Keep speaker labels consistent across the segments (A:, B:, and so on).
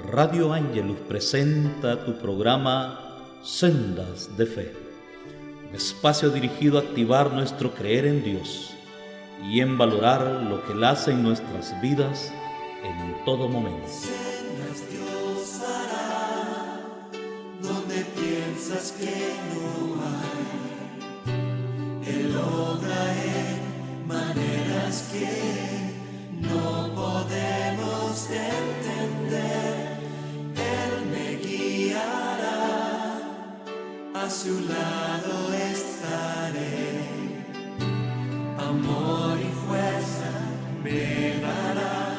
A: Radio Ángelus presenta tu programa Sendas de Fe, un espacio dirigido a activar nuestro creer en Dios y en valorar lo que Él hace en nuestras vidas en todo momento.
B: Sendas Dios hará donde piensas que no hay. Él obra en maneras que no podemos entender. Él me guiará, a su lado estaré. Amor y fuerza me dará,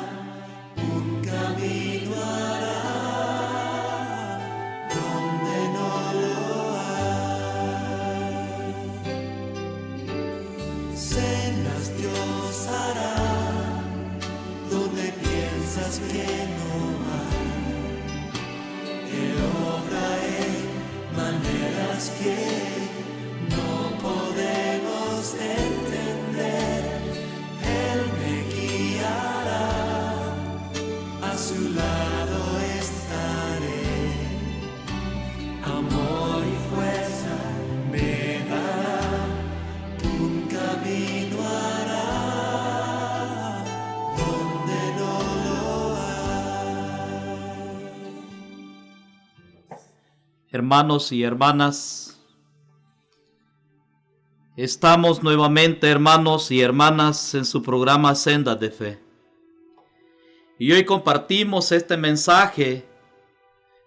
B: un camino hará donde no lo hay. Sendas Dios hará donde piensas que no hay. Él obra en maneras que no podemos entender. Él me guiará, a su lado estaré. Amor y fuerza me dará, un camino hará donde no lo hay.
A: Hermanos y hermanas, estamos nuevamente, hermanos y hermanas, en su programa Sendas de Fe. Y hoy compartimos ese mensaje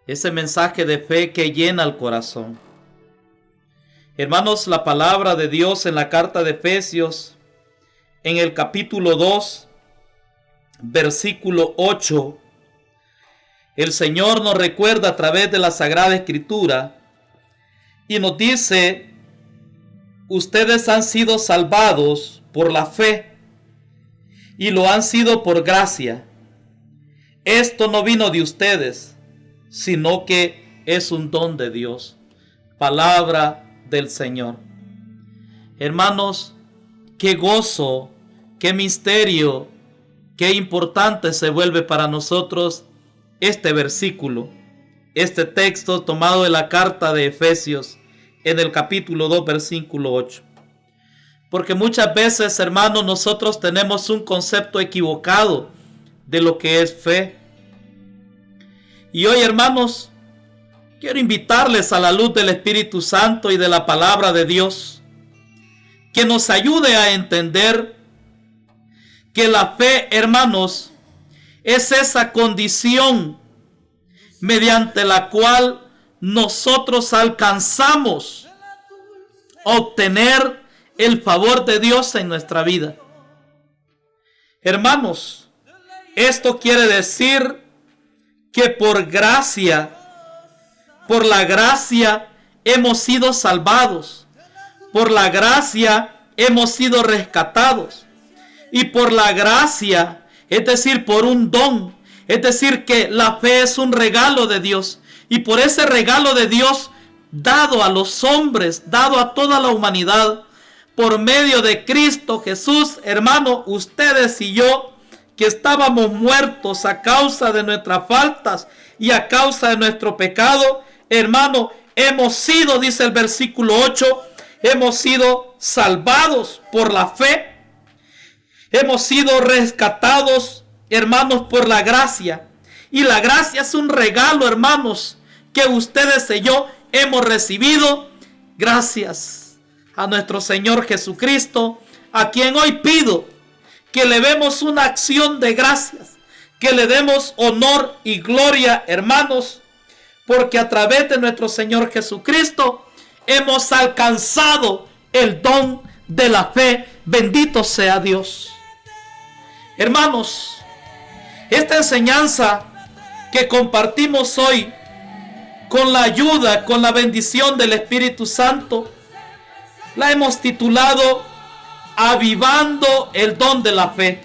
A: de fe que llena el corazón. Hermanos, la palabra de Dios en la carta de Efesios, en el capítulo 2, versículo 8, el Señor nos recuerda a través de la Sagrada Escritura y nos dice: ustedes han sido salvados por la fe y lo han sido por gracia. Esto no vino de ustedes, sino que es un don de Dios. Palabra del Señor. Hermanos, qué gozo, qué misterio, qué importante se vuelve para nosotros este versículo, este texto tomado de la carta de Efesios en el capítulo 2, versículo 8. Porque muchas veces, hermanos, nosotros tenemos un concepto equivocado de lo que es fe. Y hoy, hermanos, quiero invitarles a la luz del Espíritu Santo y de la palabra de Dios, que nos ayude a entender que la fe, hermanos, es esa condición mediante la cual nosotros alcanzamos a obtener el favor de Dios en nuestra vida. Hermanos, esto quiere decir que por la gracia hemos sido salvados, por la gracia hemos sido rescatados, y por la gracia, es decir, por un don, es decir, que la fe es un regalo de Dios, y por ese regalo de Dios dado a los hombres, dado a toda la humanidad, por medio de Cristo Jesús, hermano, ustedes y yo, que estábamos muertos a causa de nuestras faltas y a causa de nuestro pecado, hermano, hemos sido, dice el versículo 8, hemos sido salvados por la fe, hemos sido rescatados, hermanos, por la gracia. Y la gracia es un regalo, hermanos, que ustedes y yo hemos recibido gracias a nuestro Señor Jesucristo, a quien hoy pido que le demos una acción de gracias, que le demos honor y gloria, hermanos, porque a través de nuestro Señor Jesucristo hemos alcanzado el don de la fe. Bendito sea Dios. Hermanos, esta enseñanza que compartimos hoy, con la ayuda, con la bendición del Espíritu Santo, la hemos titulado Avivando el don de la fe.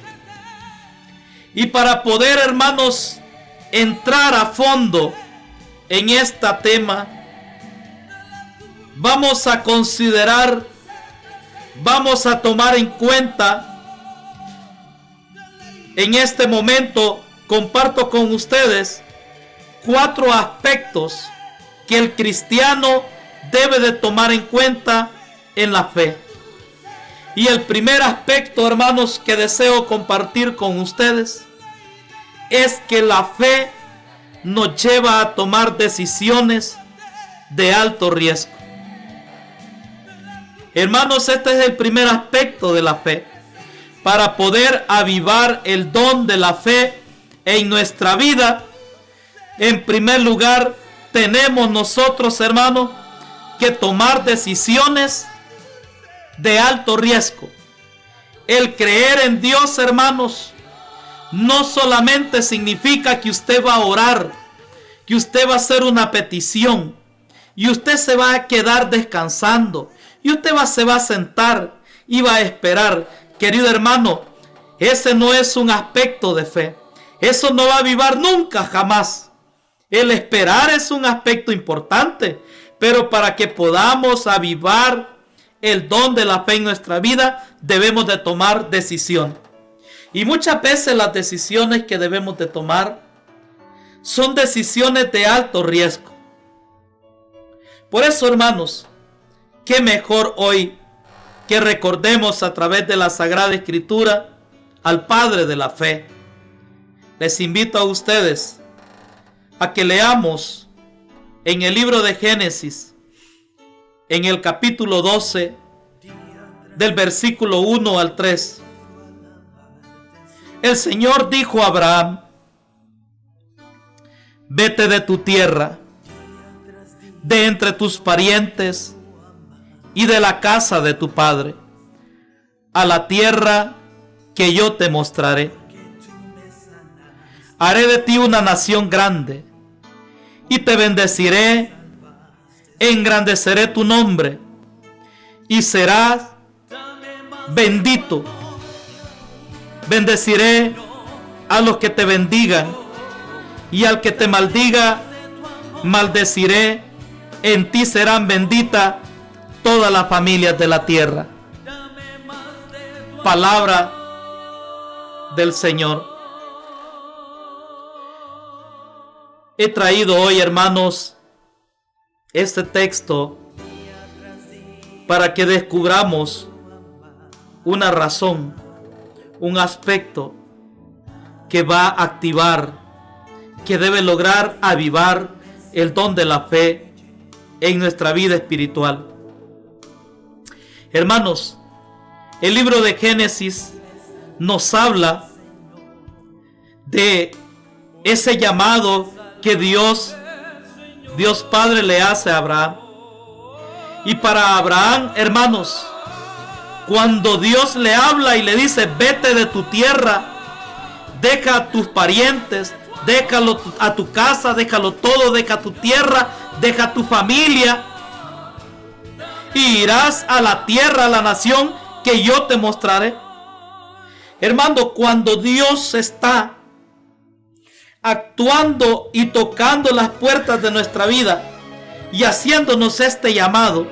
A: Y para poder, hermanos, entrar a fondo en este tema, vamos a considerar, vamos a tomar en cuenta en este momento comparto con ustedes 4 aspectos que el cristiano debe de tomar en cuenta en la fe. Y el primer aspecto, hermanos, que deseo compartir con ustedes es que la fe nos lleva a tomar decisiones de alto riesgo. Hermanos, este es el primer aspecto de la fe. Para poder avivar el don de la fe en nuestra vida, en primer lugar, tenemos nosotros, hermanos, que tomar decisiones de alto riesgo. El creer en Dios, hermanos, no solamente significa que usted va a orar, que usted va a hacer una petición y usted se va a quedar descansando y usted se va a sentar y va a esperar. Querido hermano, ese no es un aspecto de fe. Eso no va a avivar nunca, jamás. El esperar es un aspecto importante, pero para que podamos avivar el don de la fe en nuestra vida, debemos de tomar decisión. Y muchas veces las decisiones que debemos de tomar son decisiones de alto riesgo. Por eso, hermanos, qué mejor hoy que recordemos a través de la Sagrada Escritura al Padre de la fe. Les invito a ustedes a que leamos en el libro de Génesis, en el capítulo 12, del versículo 1 al 3. El Señor dijo a Abraham: vete de tu tierra, de entre tus parientes y de la casa de tu padre, a la tierra que yo te mostraré. Haré de ti una nación grande, y te bendeciré, engrandeceré tu nombre, y serás bendito. Bendeciré a los que te bendigan, y al que te maldiga, maldeciré. En ti serán benditas todas las familias de la tierra. Palabra del Señor. He traído hoy, hermanos, este texto para que descubramos una razón, un aspecto que va a activar, que debe lograr avivar el don de la fe en nuestra vida espiritual. Hermanos, el libro de Génesis nos habla de ese llamado que Dios Padre le hace a Abraham. Y para Abraham, hermanos, cuando Dios le habla y le dice: vete de tu tierra, deja a tus parientes, déjalo a tu casa, déjalo todo, deja tu tierra, deja tu familia, y irás a la tierra, a la nación que yo te mostraré. Hermano, cuando Dios está actuando y tocando las puertas de nuestra vida y haciéndonos este llamado,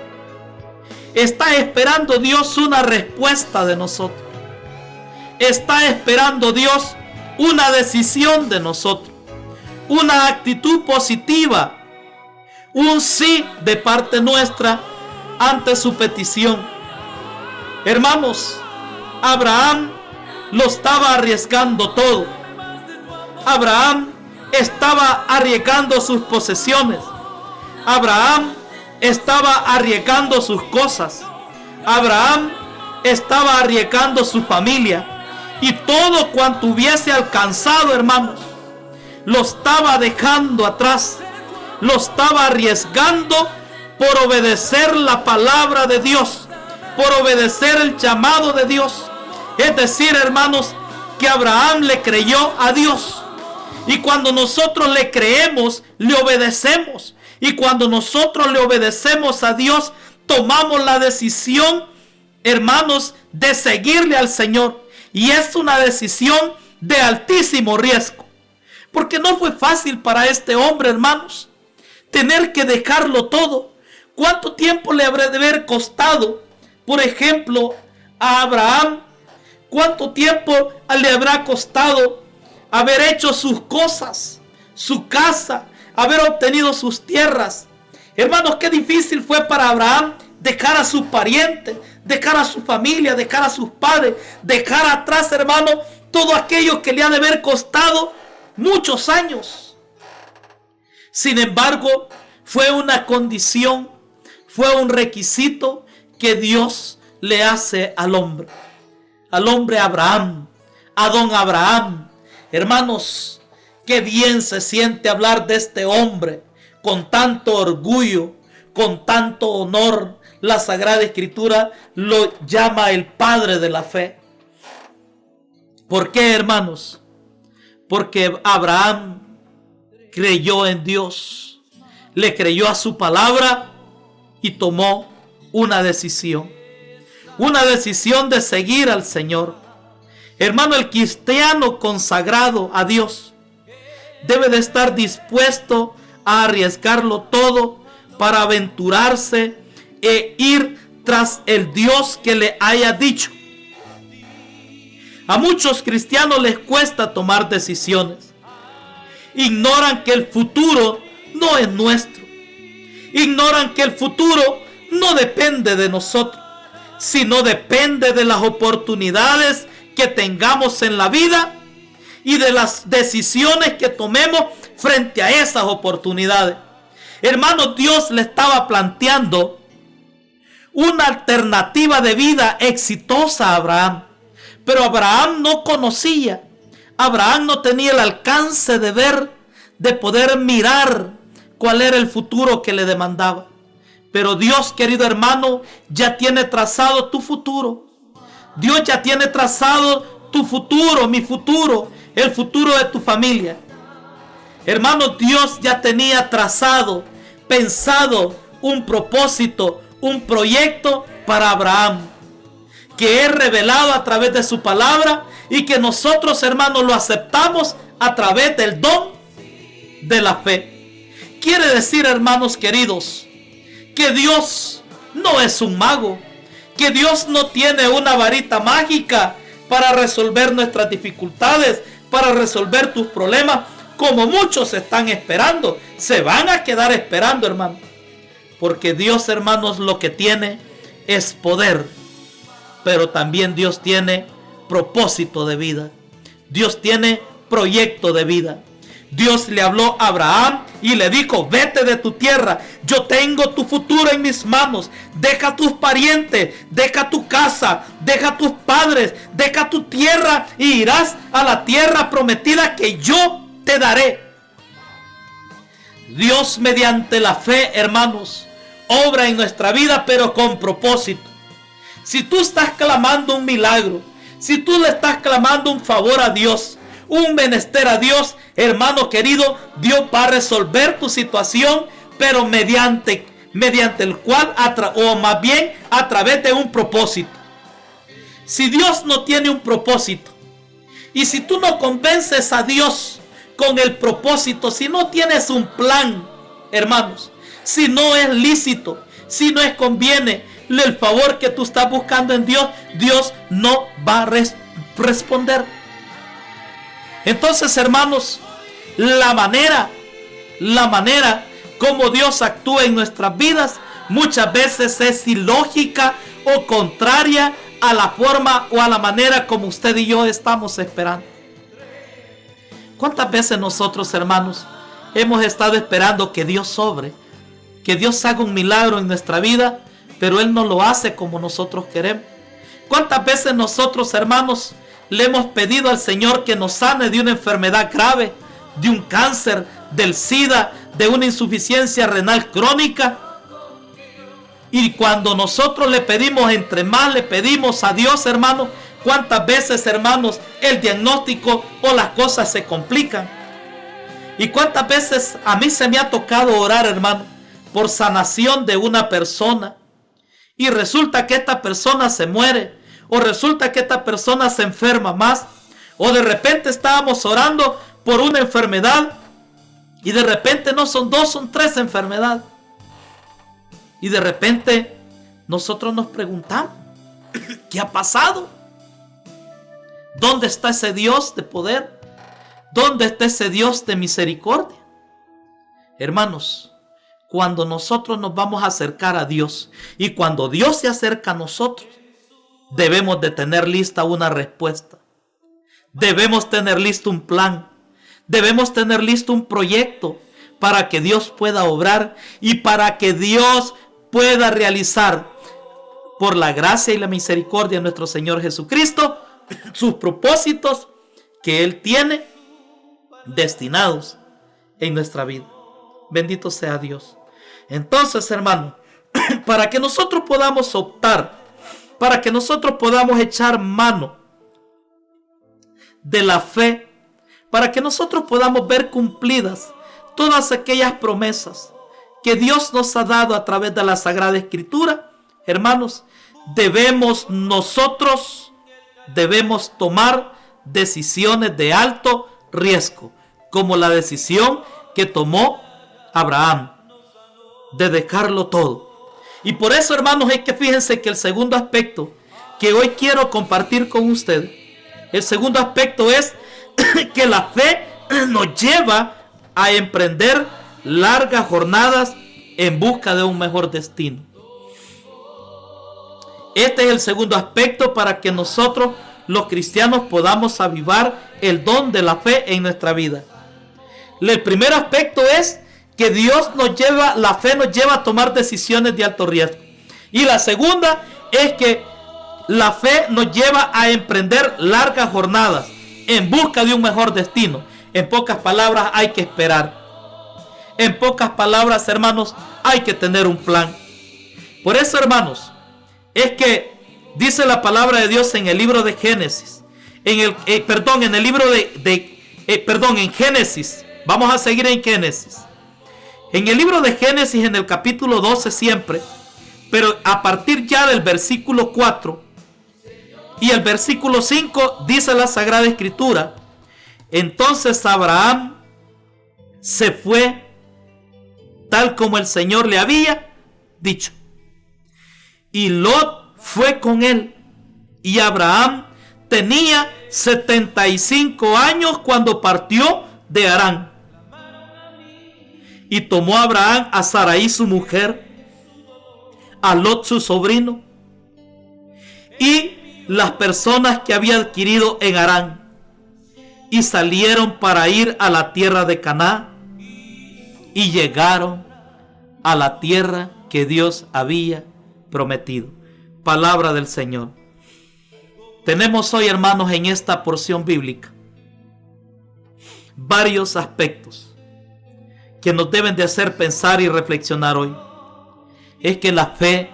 A: está esperando Dios una respuesta de nosotros. Está esperando Dios una decisión de nosotros, una actitud positiva, un sí de parte nuestra ante su petición. Hermanos, Abraham lo estaba arriesgando todo. Abraham estaba arriesgando sus posesiones. Abraham estaba arriesgando sus cosas. Abraham estaba arriesgando su familia. Y todo cuanto hubiese alcanzado, hermanos, lo estaba dejando atrás. Lo estaba arriesgando por obedecer la palabra de Dios, por obedecer el llamado de Dios. Es decir, hermanos, que Abraham le creyó a Dios. Y cuando nosotros le creemos, le obedecemos. Y cuando nosotros le obedecemos a Dios, tomamos la decisión, hermanos, de seguirle al Señor. Y es una decisión de altísimo riesgo. Porque no fue fácil para este hombre, hermanos, tener que dejarlo todo. ¿Cuánto tiempo le habrá de haber costado, por ejemplo, a Abraham? ¿Cuánto tiempo le habrá costado haber hecho sus cosas, su casa, haber obtenido sus tierras. Hermanos, qué difícil fue para Abraham dejar a sus parientes, dejar a su familia, dejar a sus padres, dejar atrás, hermano, todo aquello que le ha de haber costado muchos años. Sin embargo, fue una condición, fue un requisito que Dios le hace al hombre Abraham, a don Abraham. Hermanos, qué bien se siente hablar de este hombre con tanto orgullo, con tanto honor. La Sagrada Escritura lo llama el padre de la fe. ¿Por qué, hermanos? Porque Abraham creyó en Dios, le creyó a su palabra y tomó una decisión de seguir al Señor. Hermano, el cristiano consagrado a Dios debe de estar dispuesto a arriesgarlo todo para aventurarse e ir tras el Dios que le haya dicho. A muchos cristianos les cuesta tomar decisiones. Ignoran que el futuro no es nuestro. Ignoran que el futuro no depende de nosotros, sino depende de las oportunidades que tengamos en la vida y de las decisiones que tomemos frente a esas oportunidades. Hermano, Dios le estaba planteando una alternativa de vida exitosa a Abraham. Pero Abraham no conocía. Abraham no tenía el alcance de ver, de poder mirar cuál era el futuro que le demandaba. Pero Dios, querido hermano, ya tiene trazado tu futuro. Dios ya tiene trazado tu futuro, mi futuro, el futuro de tu familia. Hermano, Dios ya tenía trazado, pensado un propósito, un proyecto para Abraham, que es revelado a través de su palabra y que nosotros, hermanos, lo aceptamos a través del don de la fe. Quiere decir, hermanos queridos, que Dios no es un mago, que Dios no tiene una varita mágica para resolver nuestras dificultades, para resolver tus problemas, como muchos están esperando. Se van a quedar esperando, hermano, porque Dios, hermanos, lo que tiene es poder, pero también Dios tiene propósito de vida. Dios tiene proyecto de vida. Dios le habló a Abraham y le dijo: vete de tu tierra, yo tengo tu futuro en mis manos. Deja tus parientes, deja tu casa, deja tus padres, deja tu tierra y irás a la tierra prometida que yo te daré. Dios, mediante la fe, hermanos, obra en nuestra vida, pero con propósito. Si tú estás clamando un milagro, si tú le estás clamando un favor a Dios, un menester a Dios, hermano querido, Dios va a resolver tu situación, pero mediante el cual, o más bien a través de un propósito. Si Dios no tiene un propósito, y si tú no convences a Dios con el propósito, si no tienes un plan, hermanos, si no es lícito, si no es conviene el favor que tú estás buscando en Dios, Dios no va a responder. Entonces, hermanos, la manera como Dios actúa en nuestras vidas muchas veces es ilógica o contraria a la forma o a la manera como usted y yo estamos esperando. ¿Cuántas veces nosotros, hermanos, hemos estado esperando que Dios obre, que Dios haga un milagro en nuestra vida, pero Él no lo hace como nosotros queremos? ¿Cuántas veces nosotros, hermanos, le hemos pedido al Señor que nos sane de una enfermedad grave, de un cáncer, del SIDA, de una insuficiencia renal crónica? Y cuando nosotros le pedimos, entre más le pedimos a Dios, hermanos, ¿cuántas veces, hermanos, el diagnóstico o las cosas se complican? ¿Y cuántas veces a mí se me ha tocado orar, hermano, por sanación de una persona, y resulta que esta persona se muere, o resulta que esta persona se enferma más, o de repente estábamos orando por una enfermedad y de repente no son 2, son 3 enfermedades? Y de repente nosotros nos preguntamos: ¿qué ha pasado? ¿Dónde está ese Dios de poder? ¿Dónde está ese Dios de misericordia? Hermanos, cuando nosotros nos vamos a acercar a Dios y cuando Dios se acerca a nosotros, debemos de tener lista una respuesta. Debemos tener listo un plan. Debemos tener listo un proyecto para que Dios pueda obrar y para que Dios pueda realizar, por la gracia y la misericordia de nuestro Señor Jesucristo, sus propósitos que Él tiene destinados en nuestra vida. Bendito sea Dios. Entonces, hermano, para que nosotros podamos optar, para que nosotros podamos echar mano de la fe, para que nosotros podamos ver cumplidas todas aquellas promesas que Dios nos ha dado a través de la Sagrada Escritura, hermanos, debemos tomar decisiones de alto riesgo, como la decisión que tomó Abraham de dejarlo todo. Y por eso, hermanos, es que fíjense que el segundo aspecto que hoy quiero compartir con ustedes, el segundo aspecto es que la fe nos lleva a emprender largas jornadas en busca de un mejor destino. Este es el segundo aspecto para que nosotros, los cristianos, podamos avivar el don de la fe en nuestra vida. El primer aspecto es que la fe nos lleva a tomar decisiones de alto riesgo. Y la segunda es que la fe nos lleva a emprender largas jornadas en busca de un mejor destino. En pocas palabras, hay que esperar. En pocas palabras, hermanos, hay que tener un plan. Por eso, hermanos, es que dice la palabra de Dios en el libro de Génesis. En Génesis. Vamos a seguir en Génesis. En el libro de Génesis, en el capítulo 12 siempre, pero a partir ya del versículo 4 y el versículo 5, dice la Sagrada Escritura: entonces Abraham se fue tal como el Señor le había dicho, y Lot fue con él, y Abraham tenía 75 años cuando partió de Harán. Y tomó Abraham a Sarai su mujer, a Lot su sobrino, y las personas que había adquirido en Harán, y salieron para ir a la tierra de Canaán, y llegaron a la tierra que Dios había prometido. Palabra del Señor. Tenemos hoy, hermanos, en esta porción bíblica varios aspectos que nos deben de hacer pensar y reflexionar hoy. Es que la fe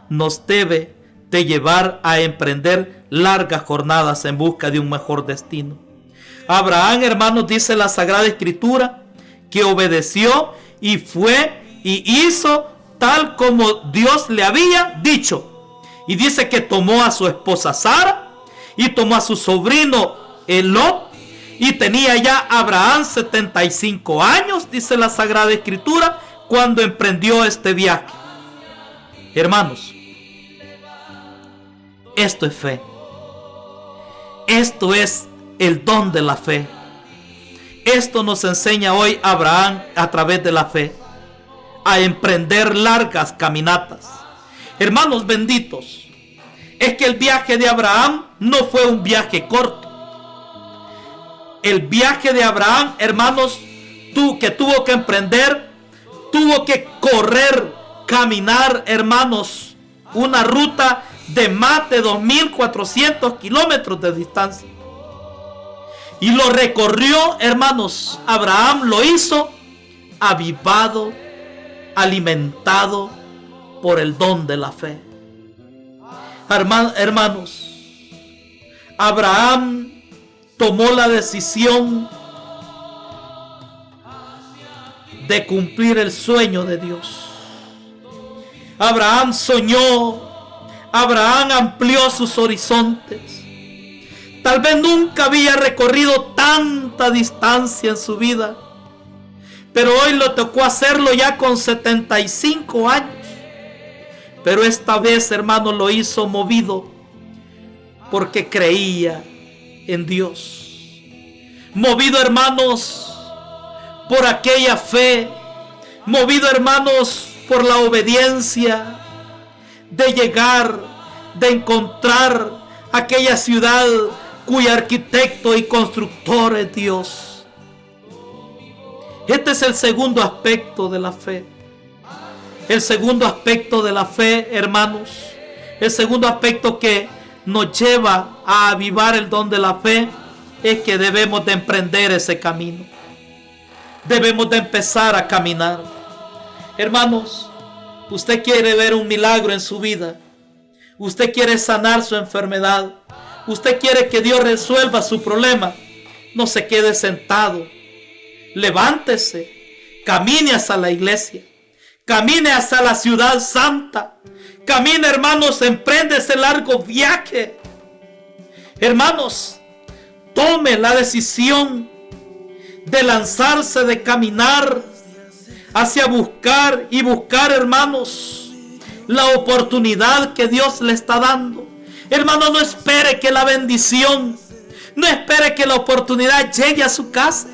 A: nos debe de llevar a emprender largas jornadas en busca de un mejor destino. Abraham, hermanos, dice la Sagrada Escritura, que obedeció y fue y hizo tal como Dios le había dicho. Y dice que tomó a su esposa Sara y tomó a su sobrino Lot. Y tenía ya Abraham 75 años, dice la Sagrada Escritura, cuando emprendió este viaje. Hermanos, esto es fe. Esto es el don de la fe. Esto nos enseña hoy Abraham a través de la fe, a emprender largas caminatas. Hermanos benditos, es que el viaje de Abraham no fue un viaje corto. El viaje de Abraham, hermanos, que tuvo que emprender, tuvo que correr, caminar, hermanos, una ruta de más de 2.400 kilómetros de distancia. Y lo recorrió, hermanos. Abraham lo hizo avivado, alimentado por el don de la fe. Hermanos, Abraham tomó la decisión de cumplir el sueño de Dios. Abraham soñó. Abraham amplió sus horizontes. Tal vez nunca había recorrido tanta distancia en su vida, pero hoy le tocó hacerlo ya con 75 años. Pero esta vez, hermano, lo hizo movido porque creía en Dios. Movido, hermanos, por aquella fe movido, hermanos, por la obediencia, de llegar, de encontrar aquella ciudad cuyo arquitecto y constructor es Dios. Este es el segundo aspecto de la fe. El segundo aspecto de la fe, hermanos, el segundo aspecto que nos lleva a avivar el don de la fe es que debemos de emprender ese camino. Debemos de empezar a caminar. Hermanos, usted quiere ver un milagro en su vida. Usted quiere sanar su enfermedad. Usted quiere que Dios resuelva su problema. No se quede sentado. Levántese. Camine hacia la iglesia. Camine hacia la ciudad santa. Camine, hermanos, emprende ese largo viaje. Hermanos, tome la decisión de lanzarse, de caminar hacia buscar, hermanos, la oportunidad que Dios le está dando. Hermano, no espere que la bendición, no espere que la oportunidad llegue a su casa.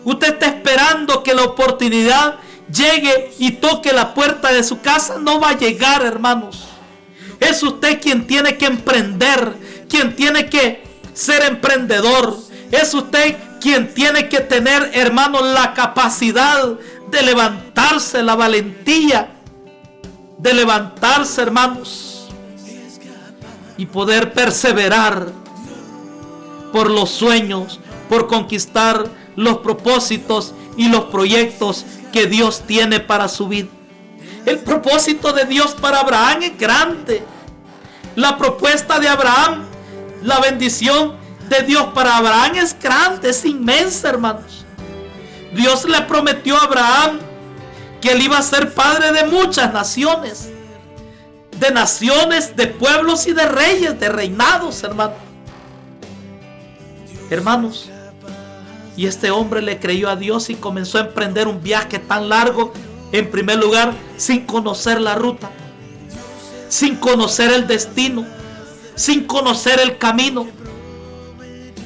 A: Usted está esperando que la oportunidad llegue y toque la puerta de su casa. No va a llegar, hermanos. Es usted quien tiene que emprender, quien tiene que ser emprendedor. Es usted quien tiene que tener, hermanos, la capacidad de levantarse, la valentía de levantarse, hermanos, y poder perseverar por los sueños, por conquistar los propósitos y los proyectos que Dios tiene para su vida. El propósito de Dios para Abraham es grande. La propuesta de Abraham, la bendición de Dios para Abraham es grande, es inmensa, hermanos. Dios le prometió a Abraham que él iba a ser padre de muchas naciones, de pueblos y de reyes, de reinados, hermanos. Hermanos, y este hombre le creyó a Dios y comenzó a emprender un viaje tan largo, en primer lugar, sin conocer la ruta, sin conocer el destino, sin conocer el camino.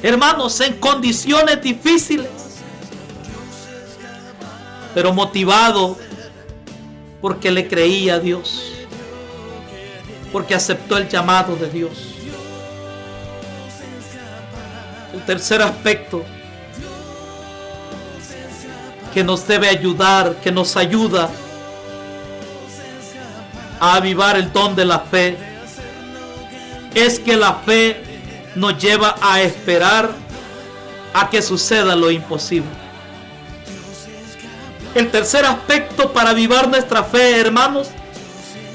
A: Hermanos, en condiciones difíciles, pero motivado porque le creía a Dios, porque aceptó el llamado de Dios. El tercer aspecto que nos debe ayudar, que nos ayuda a avivar el don de la fe, es que la fe nos lleva a esperar a que suceda lo imposible. El tercer aspecto para avivar nuestra fe, hermanos,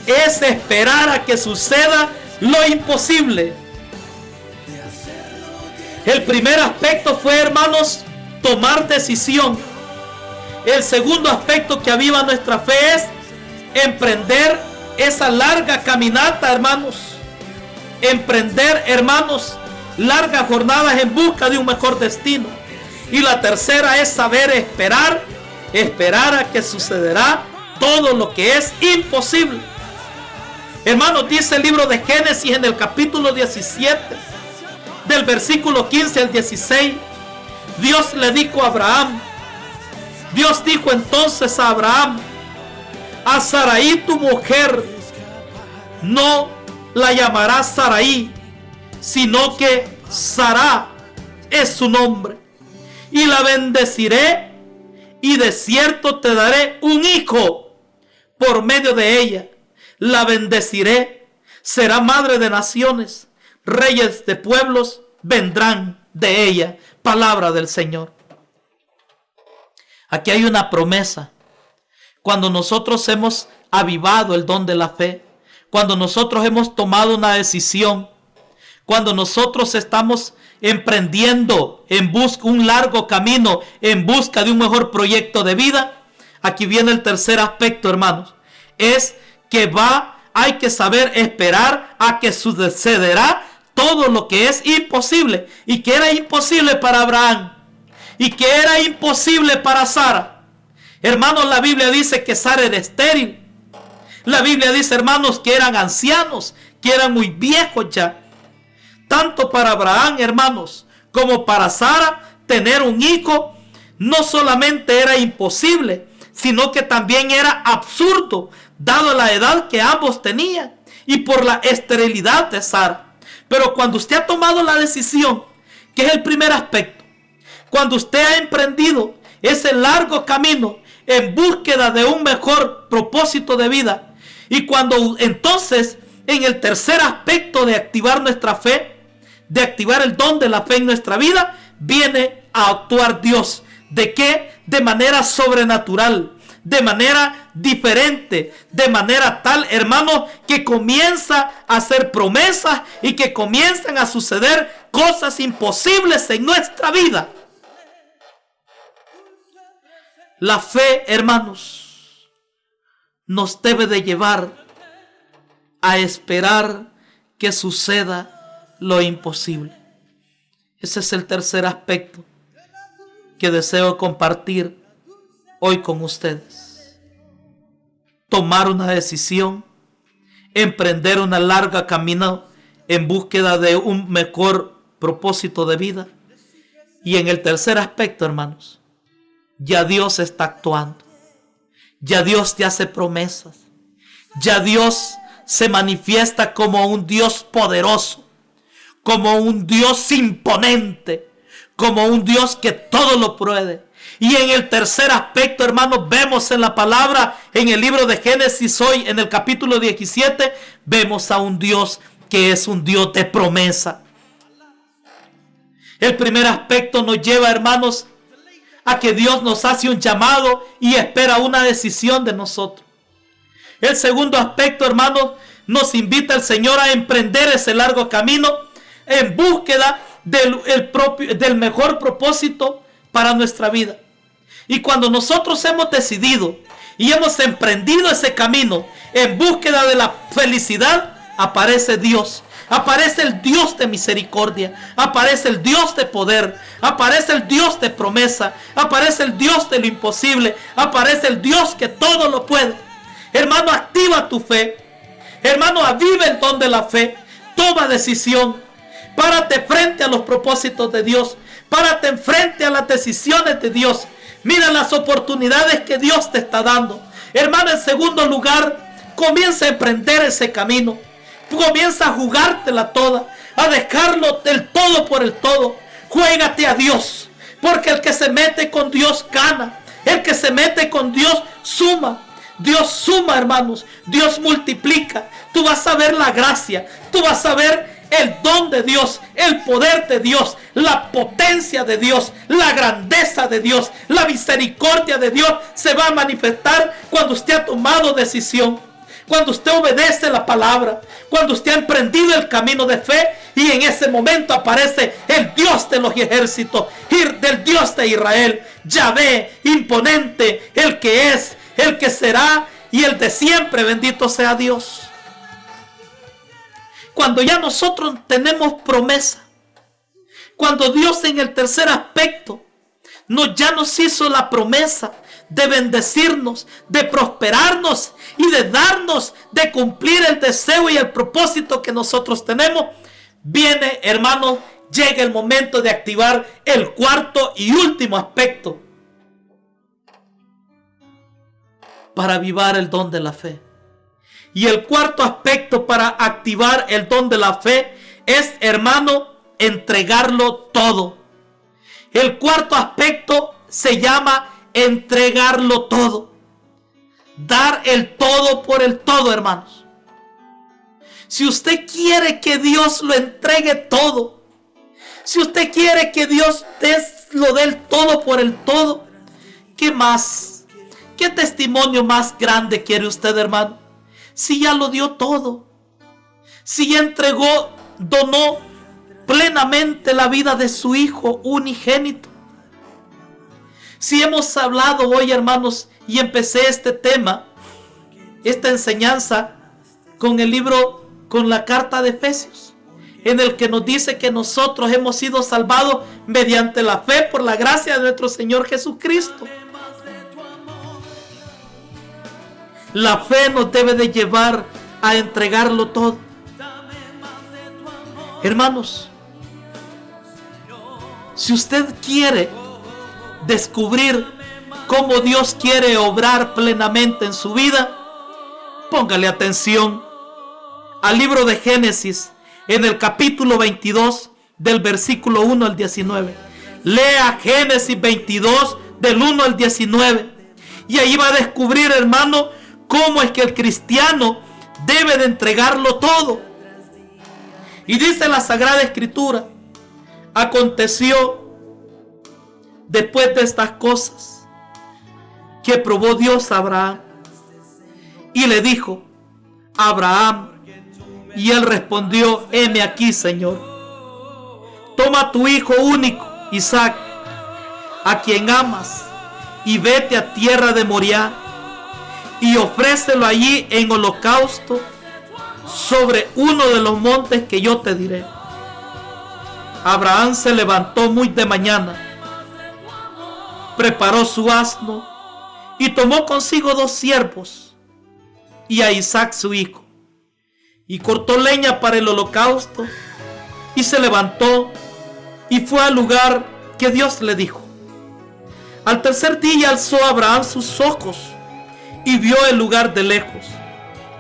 A: es esperar a que suceda lo imposible. El primer aspecto fue, hermanos, tomar decisión. El segundo aspecto que aviva nuestra fe es emprender esa larga caminata, hermanos. Emprender, hermanos, largas jornadas en busca de un mejor destino. Y la tercera es saber esperar a que sucederá todo lo que es imposible. Hermanos, dice el libro de Génesis en el capítulo 17, del versículo 15 al 16, Dios le dijo a Abraham, Dios dijo entonces a Abraham, a Sarai tu mujer no la llamarás Sarai, sino que Sara es su nombre, y la bendeciré, y de cierto te daré un hijo por medio de ella. La bendeciré, será madre de naciones, reyes de pueblos vendrán de ella. Palabra del Señor. Aquí hay una promesa. Cuando nosotros hemos avivado el don de la fe, cuando nosotros hemos tomado una decisión, cuando nosotros estamos emprendiendo un largo camino en busca de un mejor proyecto de vida, aquí viene el tercer aspecto, hermanos, es que hay que saber esperar a que sucederá todo lo que es imposible, y que era imposible para Abraham, y que era imposible para Sara. Hermanos, la Biblia dice que Sara era estéril. La Biblia dice, hermanos, que eran ancianos, que eran muy viejos ya. Tanto para Abraham, hermanos, como para Sara, tener un hijo no solamente era imposible, sino que también era absurdo, dado la edad que ambos tenían y por la esterilidad de Sara. Pero cuando usted ha tomado la decisión, que es el primer aspecto, cuando usted ha emprendido ese largo camino en búsqueda de un mejor propósito de vida, y cuando entonces en el tercer aspecto de activar nuestra fe, de activar el don de la fe en nuestra vida, viene a actuar Dios. ¿De qué? De manera sobrenatural, de manera diferente, de manera tal, hermano, que comienza a hacer promesas y que comienzan a suceder cosas imposibles en nuestra vida. La fe, hermanos, nos debe de llevar a esperar que suceda lo imposible. Ese es el tercer aspecto que deseo compartir hoy con ustedes. Tomar una decisión, emprender una larga camino en búsqueda de un mejor propósito de vida. Y en el tercer aspecto, hermanos, ya Dios está actuando. Ya Dios te hace promesas. Ya Dios se manifiesta como un Dios poderoso, como un Dios imponente, como un Dios que todo lo puede. Y en el tercer aspecto, hermanos, vemos en la palabra, en el libro de Génesis, hoy en el capítulo 17, vemos a un Dios que es un Dios de promesa. El primer aspecto nos lleva, hermanos, a que Dios nos hace un llamado y espera una decisión de nosotros. El segundo aspecto, hermanos, nos invita el Señor a emprender ese largo camino en búsqueda del mejor propósito para nuestra vida. Y cuando nosotros hemos decidido y hemos emprendido ese camino en búsqueda de la felicidad, aparece Dios. Aparece el Dios de misericordia, aparece el Dios de poder, aparece el Dios de promesa, aparece el Dios de lo imposible, aparece el Dios que todo lo puede. Hermano, activa tu fe. Hermano, aviva el don de la fe. Toma decisión. Párate frente a los propósitos de Dios. Párate frente a las decisiones de Dios. Mira las oportunidades que Dios te está dando. Hermano, en segundo lugar, comienza a emprender ese camino. Comienza a jugártela toda, a dejarlo del todo por el todo. Juégate a Dios, porque el que se mete con Dios gana. El que se mete con Dios suma. Dios suma, hermanos. Dios multiplica. Tú vas a ver la gracia. Tú vas a ver el don de Dios, el poder de Dios, la potencia de Dios, la grandeza de Dios, la misericordia de Dios se va a manifestar cuando usted ha tomado decisión. Cuando usted obedece la palabra, cuando usted ha emprendido el camino de fe, y en ese momento aparece el Dios de los ejércitos, del Dios de Israel, Yahvé, imponente, el que es, el que será y el de siempre. Bendito sea Dios. Cuando ya nosotros tenemos promesa, cuando Dios en el tercer aspecto ya nos hizo la promesa de bendecirnos, de prosperarnos y de darnos, de cumplir el deseo y el propósito que nosotros tenemos, viene, hermano, llega el momento de activar el cuarto y último aspecto para avivar el don de la fe. Y el cuarto aspecto para activar el don de la fe es, hermano, entregarlo todo. El cuarto aspecto se llama entregarlo todo. Dar el todo por el todo, hermanos. Si usted quiere que Dios lo entregue todo, si usted quiere que Dios lo dé el todo por el todo, ¿qué más? ¿Qué testimonio más grande quiere usted, hermano? Si ya lo dio todo, si ya entregó, donó plenamente la vida de su Hijo unigénito. Si hemos hablado hoy, hermanos, y empecé este tema, esta enseñanza con el libro, con la carta de Efesios, en el que nos dice que nosotros hemos sido salvados mediante la fe por la gracia de nuestro Señor Jesucristo. La fe nos debe de llevar a entregarlo todo. Hermanos, si usted quiere descubrir cómo Dios quiere obrar plenamente en su vida, póngale atención al libro de Génesis, en el capítulo 22, del versículo 1 al 19. Lea Génesis 22, del 1 al 19. Y ahí va a descubrir, hermano, cómo es que el cristiano debe de entregarlo todo. Y dice la Sagrada Escritura: aconteció después de estas cosas que probó Dios a Abraham y le dijo: Abraham. Y él respondió: heme aquí, Señor. Toma tu hijo único, Isaac, a quien amas, y vete a tierra de Moriah y ofrécelo allí en holocausto sobre uno de los montes que yo te diré. Abraham se levantó muy de mañana, preparó su asno y tomó consigo 2 siervos y a Isaac su hijo, y cortó leña para el holocausto, y se levantó y fue al lugar que Dios le dijo. Al tercer día alzó Abraham sus ojos y vio el lugar de lejos.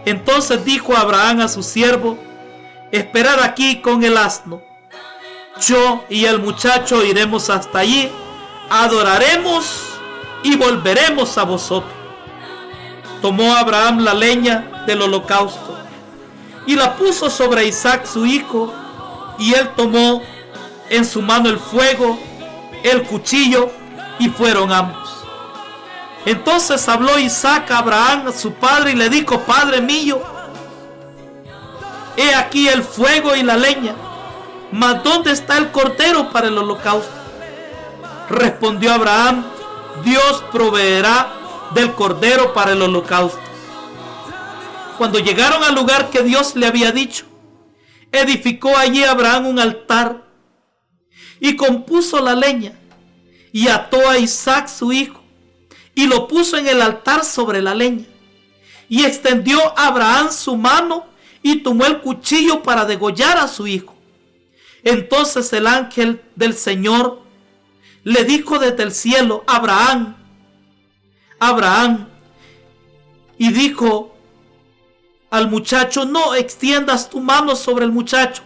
A: Entonces dijo Abraham a su siervo: esperad aquí con el asno. Yo y el muchacho iremos hasta allí, adoraremos y volveremos a vosotros. Tomó Abraham la leña del holocausto y la puso sobre Isaac su hijo, y él tomó en su mano el fuego, el cuchillo, y fueron ambos. Entonces habló Isaac a Abraham, a su padre, y le dijo: Padre mío, he aquí el fuego y la leña, mas ¿dónde está el cordero para el holocausto? Respondió Abraham: Dios proveerá del cordero para el holocausto. Cuando llegaron al lugar que Dios le había dicho, edificó allí Abraham un altar y compuso la leña y ató a Isaac su hijo y lo puso en el altar sobre la leña. Y extendió Abraham su mano y tomó el cuchillo para degollar a su hijo. Entonces el ángel del Señor le dijo desde el cielo: Abraham, Abraham. Y dijo al muchacho: no extiendas tu mano sobre el muchacho,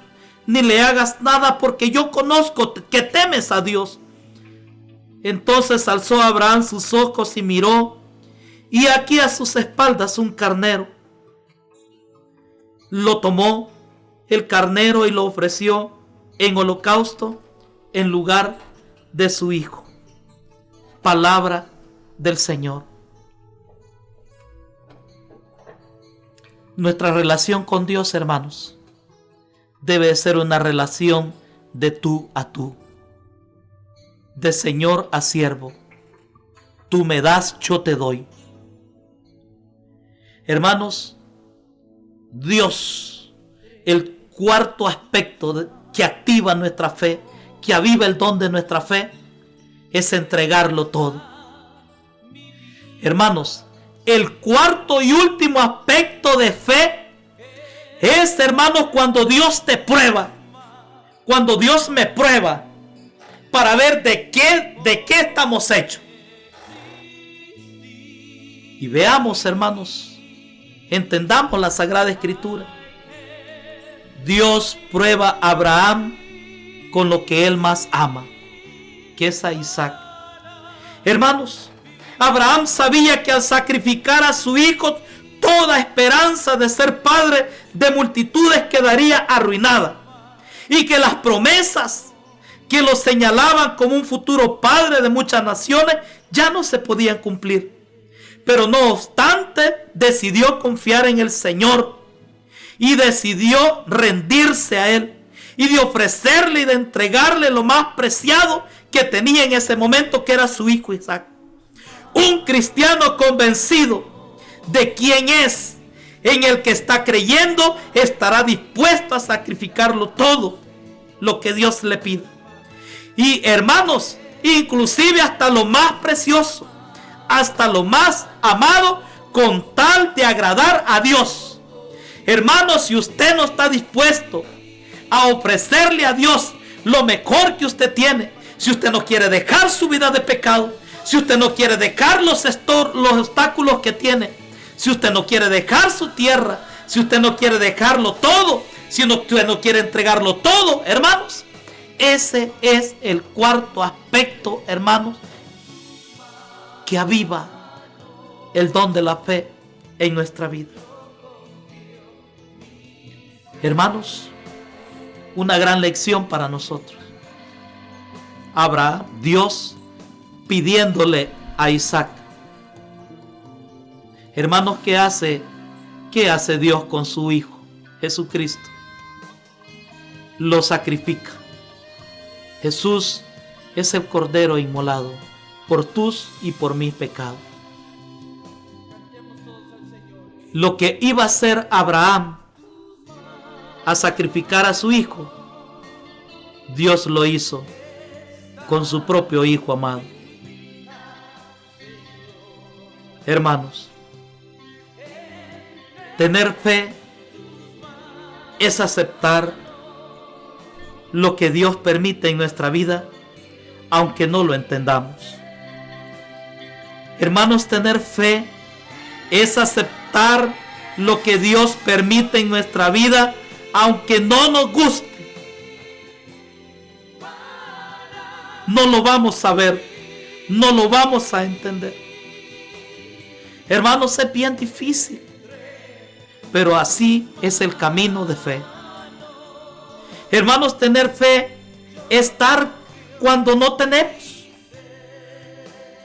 A: ni le hagas nada, porque yo conozco que temes a Dios. Entonces alzó Abraham sus ojos y miró, y aquí a sus espaldas un carnero. Lo tomó el carnero y lo ofreció en holocausto en lugar de su hijo. Palabra del Señor. Nuestra relación con Dios, hermanos, debe ser una relación de tú a tú, de señor a siervo. Tú me das, yo te doy. Hermanos, Dios, el cuarto aspecto que activa nuestra fe, que aviva el don de nuestra fe, es entregarlo todo. Hermanos, el cuarto y último aspecto de fe es, hermanos, cuando Dios te prueba, cuando Dios me prueba para ver de qué estamos hechos. Y veamos, hermanos, entendamos la Sagrada Escritura. Dios prueba a Abraham con lo que él más ama, que es a Isaac. Hermanos, Abraham sabía que al sacrificar a su hijo, toda esperanza de ser padre de multitudes quedaría arruinada, y que las promesas que lo señalaban como un futuro padre de muchas naciones ya no se podían cumplir. Pero no obstante, decidió confiar en el Señor y decidió rendirse a Él y de ofrecerle y de entregarle lo más preciado que tenía en ese momento, que era su hijo Isaac. Un cristiano convencido de quién es, en el que está creyendo, estará dispuesto a sacrificarlo todo lo que Dios le pide. Y hermanos, inclusive hasta lo más precioso, hasta lo más amado, con tal de agradar a Dios. Hermanos, si usted no está dispuesto a ofrecerle a Dios lo mejor que usted tiene, si usted no quiere dejar su vida de pecado, si usted no quiere dejar los obstáculos que tiene, si usted no quiere dejar su tierra, si usted no quiere dejarlo todo, si usted no quiere entregarlo todo, hermanos, ese es el cuarto aspecto, hermanos, que aviva el don de la fe en nuestra vida. Hermanos, una gran lección para nosotros. Abraham, Dios pidiéndole a Isaac. Hermanos, ¿qué hace Dios con su Hijo, Jesucristo? Lo sacrifica. Jesús es el Cordero inmolado por tus y por mis pecados. Lo que iba a hacer Abraham, a sacrificar a su hijo, Dios lo hizo con su propio Hijo amado. Hermanos, tener fe es aceptar lo que Dios permite en nuestra vida, aunque no lo entendamos. Hermanos, tener fe es aceptar lo que Dios permite en nuestra vida, aunque no nos guste. No lo vamos a ver, no lo vamos a entender. Hermanos, es bien difícil, pero así es el camino de fe. Hermanos, tener fe es estar cuando no tenemos.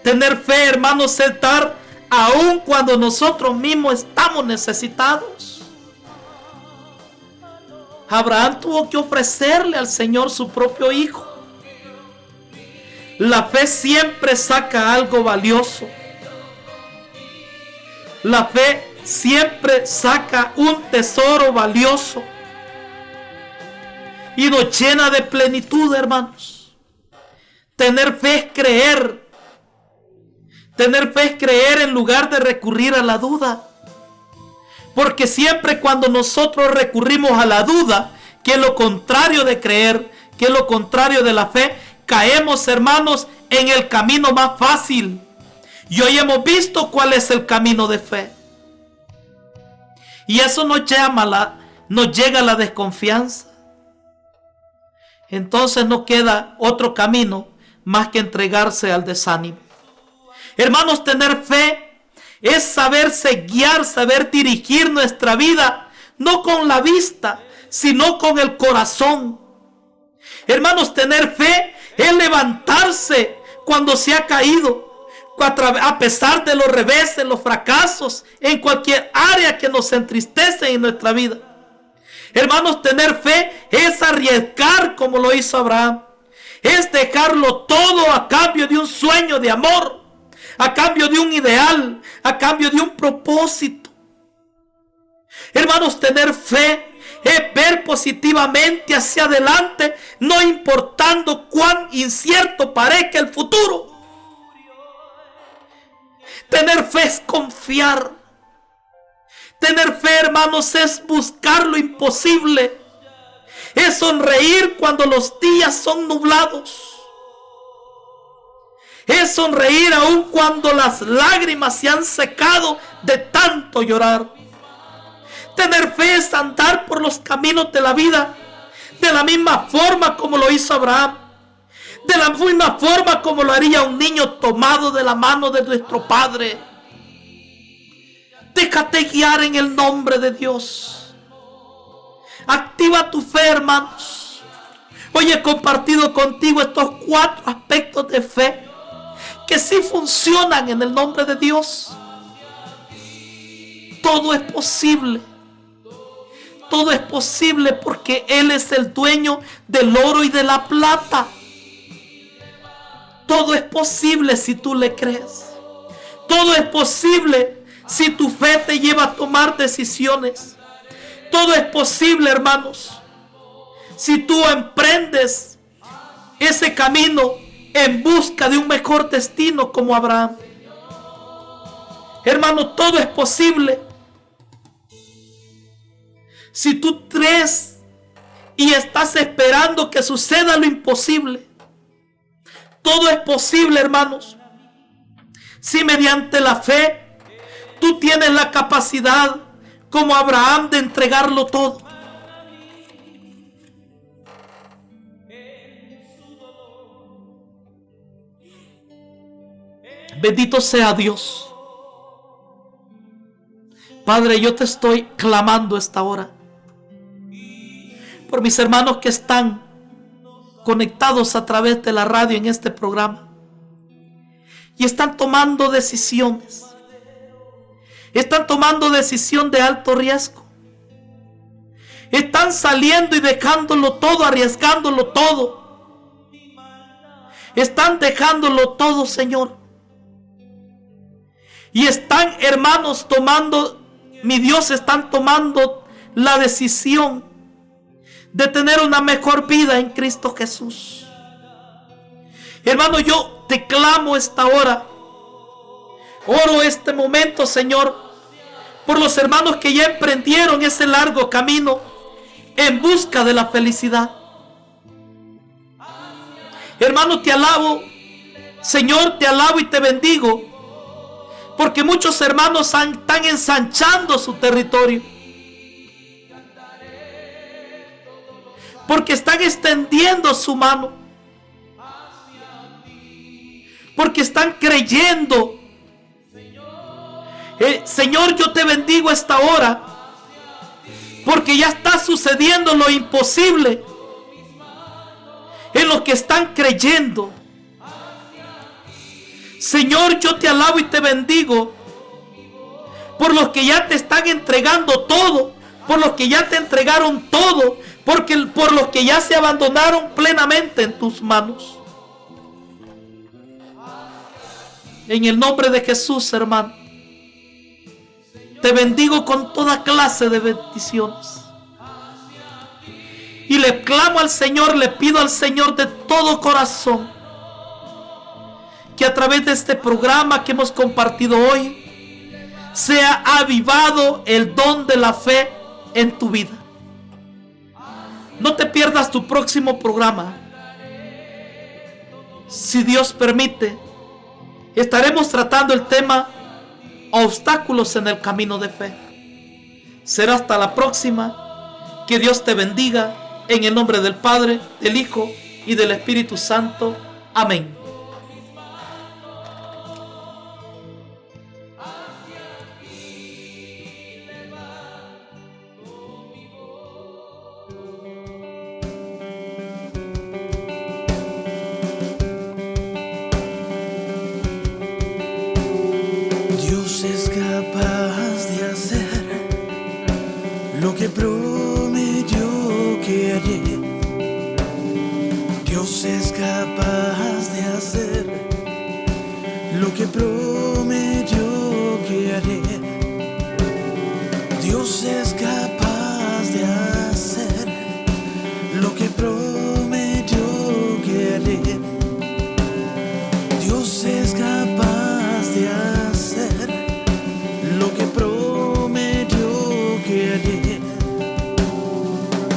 A: Tener fe, hermanos, es estar aun cuando nosotros mismos estamos necesitados. Abraham tuvo que ofrecerle al Señor su propio hijo. La fe siempre saca algo valioso. La fe siempre saca un tesoro valioso y nos llena de plenitud, hermanos. Tener fe es creer. Tener fe es creer en lugar de recurrir a la duda. Porque siempre cuando nosotros recurrimos a la duda, que es lo contrario de creer, que es lo contrario de la fe, caemos, hermanos, en el camino más fácil. Y hoy hemos visto cuál es el camino de fe. Y eso nos llega a la desconfianza. Entonces no queda otro camino más que entregarse al desánimo. Hermanos, tener fe es saberse guiar, saber dirigir nuestra vida, no con la vista, sino con el corazón. Hermanos, tener fe es levantarse cuando se ha caído, a pesar de los reveses, los fracasos, en cualquier área que nos entristece en nuestra vida. Hermanos, tener fe es arriesgar como lo hizo Abraham. Es dejarlo todo a cambio de un sueño de amor, a cambio de un ideal, a cambio de un propósito. Hermanos, tener fe es ver positivamente hacia adelante, no importando cuán incierto parezca el futuro. Tener fe es confiar. Tener fe, hermanos, es buscar lo imposible. Es sonreír cuando los días son nublados. Es sonreír aun cuando las lágrimas se han secado de tanto llorar. Tener fe es andar por los caminos de la vida de la misma forma como lo hizo Abraham. De la misma forma como lo haría un niño tomado de la mano de nuestro Padre. Déjate guiar en el nombre de Dios. Activa tu fe, hermanos. Hoy he compartido contigo estos 4 aspectos de fe que sí funcionan en el nombre de Dios. Todo es posible. Todo es posible porque Él es el dueño del oro y de la plata. Todo es posible si tú le crees. Todo es posible si tu fe te lleva a tomar decisiones. Todo es posible, hermanos, si tú emprendes ese camino en busca de un mejor destino como Abraham. Hermano, todo es posible si tú crees y estás esperando que suceda lo imposible. Todo es posible, hermanos. Si mediante la fe tú tienes la capacidad, como Abraham, de entregarlo todo. Bendito sea Dios. Padre, yo te estoy clamando esta hora por mis hermanos que están conectados a través de la radio en este programa y están tomando decisiones. Están tomando decisión de alto riesgo. Están saliendo y dejándolo todo, arriesgándolo todo. Están dejándolo todo, Señor. Y están, hermanos, tomando, mi Dios, están tomando la decisión de tener una mejor vida en Cristo Jesús. Hermano, yo te clamo esta hora. Oro este momento, Señor, por los hermanos que ya emprendieron ese largo camino en busca de la felicidad. Hermano, te alabo, Señor, te alabo y te bendigo, porque muchos hermanos están ensanchando su territorio, porque están extendiendo su mano, porque están creyendo. Señor, yo te bendigo esta hora, porque ya está sucediendo lo imposible en los que están creyendo. Señor, yo te alabo y te bendigo por los que ya te están entregando todo, por los que ya te entregaron todo, por los que ya se abandonaron plenamente en tus manos. En el nombre de Jesús, hermano, te bendigo con toda clase de bendiciones. Y le clamo al Señor, le pido al Señor de todo corazón que a través de este programa que hemos compartido hoy sea avivado el don de la fe en tu vida. No te pierdas tu próximo programa. Si Dios permite, estaremos tratando el tema obstáculos en el camino de fe. Será hasta la próxima. Que Dios te bendiga en el nombre del Padre, del Hijo y del Espíritu Santo. Amén.
B: Dios es capaz de hacer lo que prometió que haría. Dios es capaz de hacer lo que prometió que haría. Dios es capaz de hacer lo que prometió que haría. Dios es capaz de hacer lo que prometió que haría.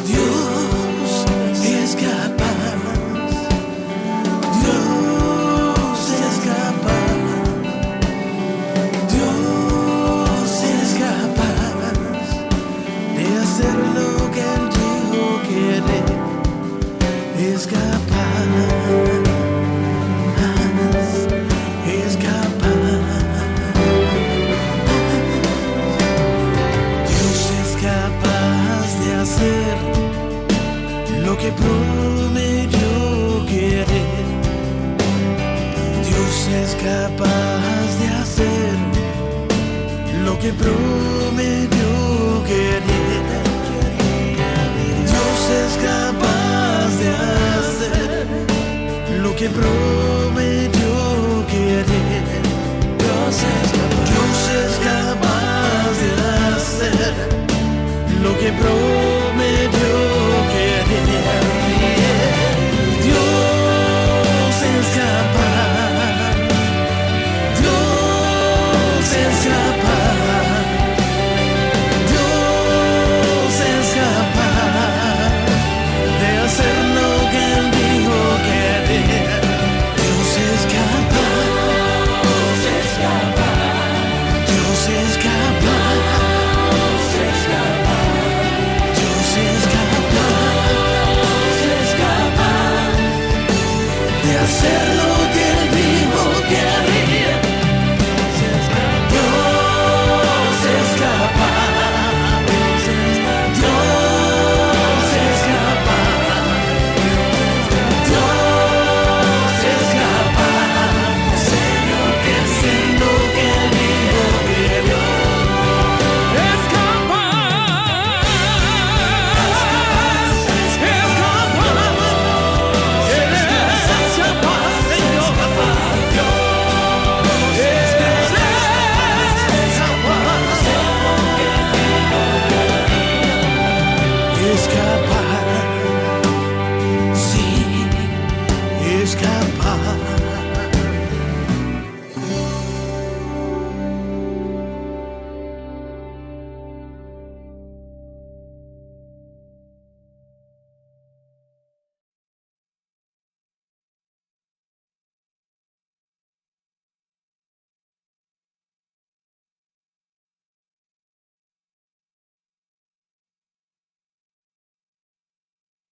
B: Dios es capaz. Dios es capaz. Dios es capaz de hacer lo que Él dijo que haría. Es capaz. Es capaz. Dios es capaz de hacer lo que prometió que haría. Dios es capaz de hacer lo que prometió que haría. Dios es capaz de hacer lo que prometió que haría.